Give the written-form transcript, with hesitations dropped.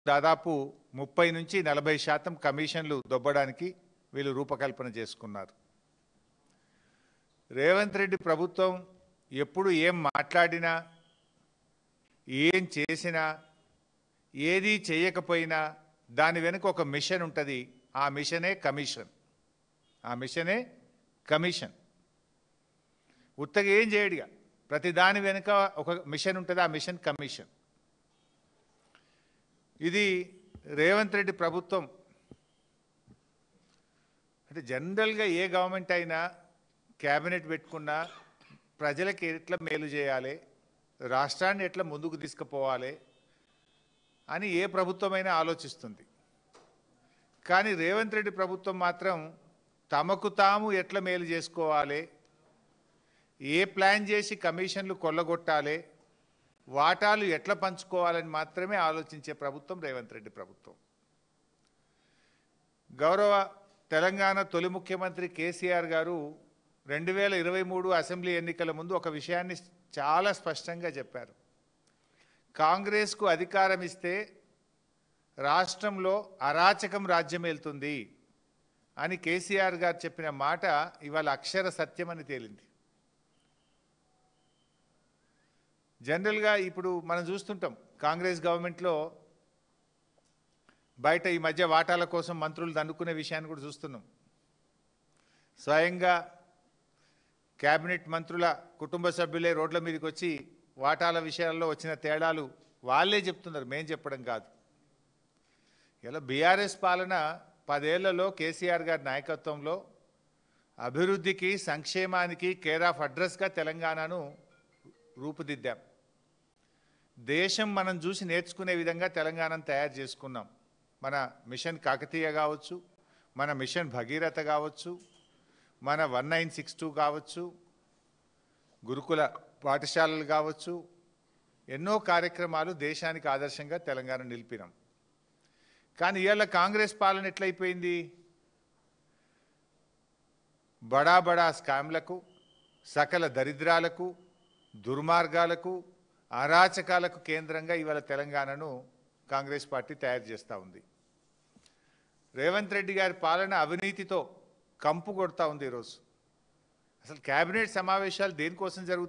దాదాపు 30-40% కమిషన్లు దొబ్బడానికి వీళ్ళు రూపకల్పన చేసుకున్నారు. రేవంత్ రెడ్డి ప్రభుత్వం ఎప్పుడు ఏం మాట్లాడినా, ఏం చేసినా, ఏది చేయకపోయినా దాని వెనుక ఒక మిషన్ ఉంటుంది. ఆ మిషనే కమిషన్. ఉత్తగా ఏం చేయడిగా, ప్రతి దాని వెనుక ఒక మిషన్ ఉంటుంది. ఆ మిషన్ కమిషన్. ఇది రేవంత్ రెడ్డి ప్రభుత్వం అంటే జనరల్గా ఏ గవర్నమెంట్ అయినా క్యాబినెట్ పెట్టుకున్నా ప్రజలకు ఎట్లా మేలు చేయాలి, రాష్ట్రాన్ని ఎట్లా ముందుకు తీసుకుపోవాలి అని ఏ ప్రభుత్వమైనా ఆలోచిస్తుంది. కానీ రేవంత్ రెడ్డి ప్రభుత్వం మాత్రం తమకు తాము ఎట్లా మేలు చేసుకోవాలి, ఏ ప్లాన్ చేసి కమిషన్లు కొల్లగొట్టాలి, వాటాలు ఎట్లా పంచుకోవాలని మాత్రమే ఆలోచించే ప్రభుత్వం రేవంత్ రెడ్డి ప్రభుత్వం. గౌరవ తెలంగాణ తొలి ముఖ్యమంత్రి కేసీఆర్ గారు 2023 అసెంబ్లీ ఎన్నికల ముందు ఒక విషయాన్ని చాలా స్పష్టంగా చెప్పారు. కాంగ్రెస్కు అధికారం ఇస్తే రాష్ట్రంలో అరాచకం రాజ్యమేలుతుంది అని కేసీఆర్ గారు చెప్పిన మాట ఇవాళ అక్షర సత్యమని తేలింది. జనరల్గా ఇప్పుడు మనం చూస్తుంటాం కాంగ్రెస్ గవర్నమెంట్లో బయట ఈ మధ్య వాటాల కోసం మంత్రులు దండుకునే విషయాన్ని కూడా చూస్తున్నాం. స్వయంగా క్యాబినెట్ మంత్రుల కుటుంబ సభ్యులే రోడ్ల మీదకి వచ్చి వాటాల విషయాల్లో వచ్చిన తేడాలు వాళ్ళే చెప్తున్నారు, మేం చెప్పడం కాదు. ఇలా బీఆర్ఎస్ పాలన 10 ఏళ్లలో కేసీఆర్ గారి నాయకత్వంలో అభివృద్ధికి, సంక్షేమానికి కేర్ ఆఫ్ అడ్రస్గా తెలంగాణను రూపుదిద్దాం. దేశం మనం చూసి నేర్చుకునే విధంగా తెలంగాణను తయారు చేసుకున్నాం. మన మిషన్ కాకతీయ కావచ్చు, మన మిషన్ భగీరథ కావచ్చు, మన 1962 కావచ్చు, గురుకుల పాఠశాలలు కావచ్చు, ఎన్నో కార్యక్రమాలు దేశానికి ఆదర్శంగా తెలంగాణ నిలిపినాం. కానీ ఇవాళ కాంగ్రెస్ పాలన ఎట్లయిపోయింది? బడా బడా స్కామ్లకు, సకల దరిద్రాలకు, దుర్మార్గాలకు, అరాచకాలకు కేంద్రంగా ఇవాళ తెలంగాణను కాంగ్రెస్ పార్టీ తయారు చేస్తూ ఉంది. రేవంత్ రెడ్డి గారి పాలన అవినీతితో కంపు కొడతా ఉంది. ఈరోజు అసలు కేబినెట్ సమావేశాలు దేనికోసం జరుగుతాయి?